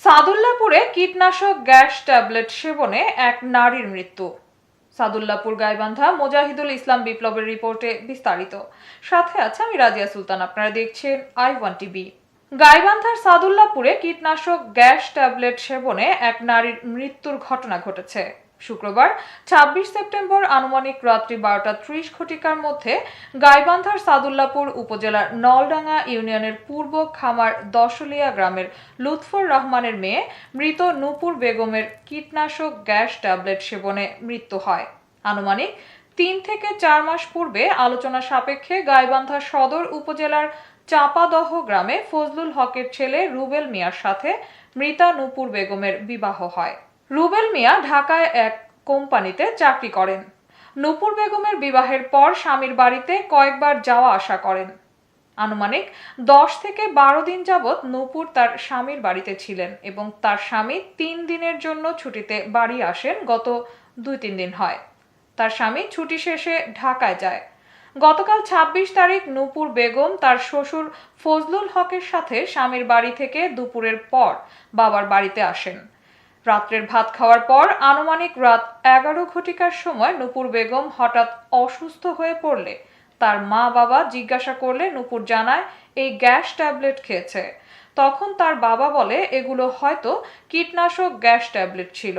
সাদুল্লাপুরে কীটনাশক gas tablet সেবনে এক নারীর মৃত্যু। সাদুল্লাপুর গাইবান্ধা মোজাহিদুল ইসলাম বিপ্লবের রিপোর্টে বিস্তারিত। সাথে আছে আমি রাজিয়া সুলতান। আপনারা দেখছেন i1 টিভি। গাইবান্ধার সাদুল্লাপুরে কীটনাশক গ্যাস ট্যাবলেট সেবনে এক নারীর মৃত্যুর ঘটনা ঘটেছে। শুক্রবার ২৬ সেপ্টেম্বর আনুমানিক রাত্রি ১২:৩০ মধ্যে গাইবান্ধার সাদুল্লাপুর উপজেলার নলডাঙ্গা ইউনিয়নের পূর্ব খামার দশলিয়া গ্রামের লুৎফর রহমানের মেয়ে মৃত নূপুর বেগমের কীটনাশক গ্যাস ট্যাবলেট সেবনে মৃত্যু হয়। আনুমানিক ৩ থেকে ৪ মাস পূর্বে আলোচনা সাপেক্ষে গাইবান্ধা সদর উপজেলার চাপাদহ গ্রামে ফজলুল হকের ছেলে রুবেল মিয়ার সাথে মৃতা নূপুর বেগমের বিবাহ হয়। রুবেল মিয়া ঢাকায় এক কোম্পানিতে চাকরি করেন। নূপুর বেগমের বিবাহের পর স্বামীর বাড়িতে কয়েকবার যাওয়া আসা করেন। আনুমানিক ১০ থেকে ১২ দিন যাবৎ নূপুর তার স্বামীর বাড়িতে ছিলেন এবং তার স্বামী ৩ দিনের জন্য ছুটিতে বাড়ি আসেন। গত ২-৩ দিন হয় তার স্বামী ছুটি শেষে ঢাকায় যায়। গতকাল ২৬ তারিখ নূপুর বেগম তার শ্বশুর ফজলুল হকের সাথে স্বামীর বাড়ি থেকে দুপুরের পর বাবার বাড়িতে আসেন। রাত্রের ভাত খাওয়ার পর আনুমানিক রাত ১১ সময় নূপুর বেগম হঠাৎ অসুস্থ হয়ে পড়লে তার মা বাবা জিজ্ঞাসা করলে নূপুর জানায় এই গ্যাস ট্যাবলেট খেয়েছে। তখন তার বাবা বলে এগুলো হয়তো কীটনাশক গ্যাস ট্যাবলেট ছিল।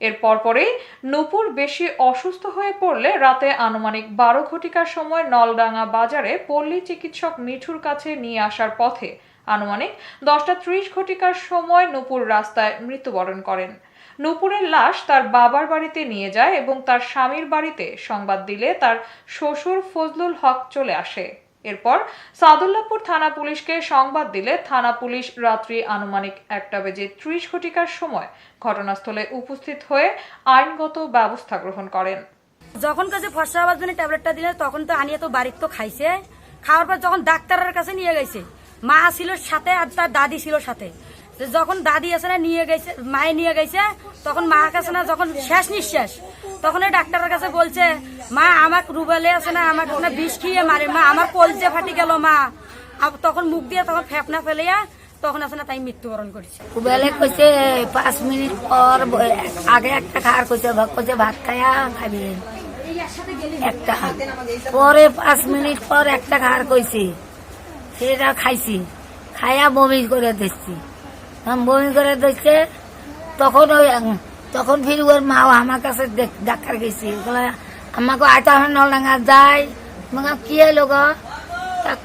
এর পরপরেই নূপুর বেশি অসুস্থ হয়ে পড়লে রাতে আনুমানিক ১২ সময় নলডাঙ্গা বাজারে পল্লী চিকিৎসক মিঠুর কাছে নিয়ে আসার পথে আনুমানিক ১০:৩০ সময় নূপুর রাস্তায় মৃত্যুবরণ করেন। নূপুরের লাশ তার বাবার বাড়িতে নিয়ে যায় এবং তার স্বামীর বাড়িতে সংবাদ দিলে তার শ্বশুর ফজলুল হক চলে আসে। এরপর সাদুল্লাপুর থানা পুলিশকে সংবাদ দিলে থানা পুলিশ রাত্রি আনুমানিক ১:৩০ সময় ঘটনাস্থলে উপস্থিত হয়ে আইনগত ব্যবস্থা গ্রহণ করেন। যখন কাছে ফর্সা হওয়ার জন্য ট্যাবলেটটা দিলে তখন তো আনিয়ে তো বাড়ির তো খাইছে। খাওয়ার পর যখন ডাক্তারের কাছে নিয়ে গেছে, মা ছিল সাথে আর তার দাদি ছিল সাথে। যখন দাদি আছে না নিয়ে গেছে, মায়ে নিয়ে গেছে, তখন মার কাছে না যখন শেষ নিঃশ্বাস, তখন এই ডাক্তারের কাছে বলছে মা আমাকে রুবেলে আছে না আমাকে না বিষ খেয়ে মারে, মা আমার কলজে ফাটি গেল মা। তখন মুখ দিয়ে তখন ফেপনা ফেলিয়া তখন আছে না তাই মৃত্যুবরণ করেছে। রুবেলে কইছে 5 মিনিট পর আগে একটা খাওয়ার কইছে ভাত খায়া খাবি একটা, পরে 5 মিনিট পর একটা খাওয়ার কইছি, সেটা খাইছি, খায়া বমি করে দিচ্ছি। বমি করে দিচ্ছে তখন ফির ওর মা আমার কাছে ডাক্তার গেছি, আমাকে আয়তা নলডাঙ্গা যাই, কি এলো গো,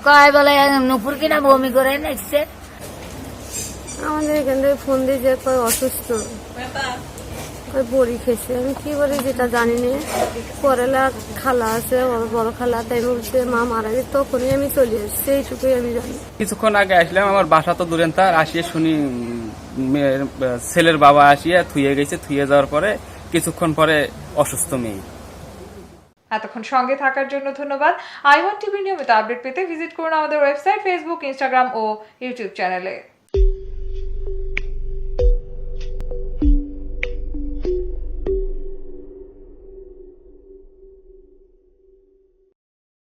কয় বলে নুপুর কিনা বমি করে নিচ্ছে। আমাদের এখান থেকে ফোন দিয়ে যে কয় অসুস্থ, কয় বড়ি খেয়েছে, আমি কি বলি যেটা জানি না। পরেলা খালা আছে, বড় খালা, তাই বলছে মা মারা গেছে, তখনই আমি চলে এসেছি, এইটুকুই আমি জানি। কিছুক্ষণ আগে আসলাম, আমার বাসা তো দূরেন, তার আসিয়ে শুনি ছেলের বাবা আসিয়া থুয়ে গেছে, থুয়ে যাওয়ার পরে কিছুক্ষণ পরে অসুস্থ মেয়ে। এতক্ষণ সঙ্গে থাকার জন্য ধন্যবাদ। i1 টিভির নিয়মিত আপডেট পেতে ভিজিট করুন আমাদের ওয়েবসাইট, ফেসবুক, ইনস্টাগ্রাম ও ইউটিউব চ্যানেলে।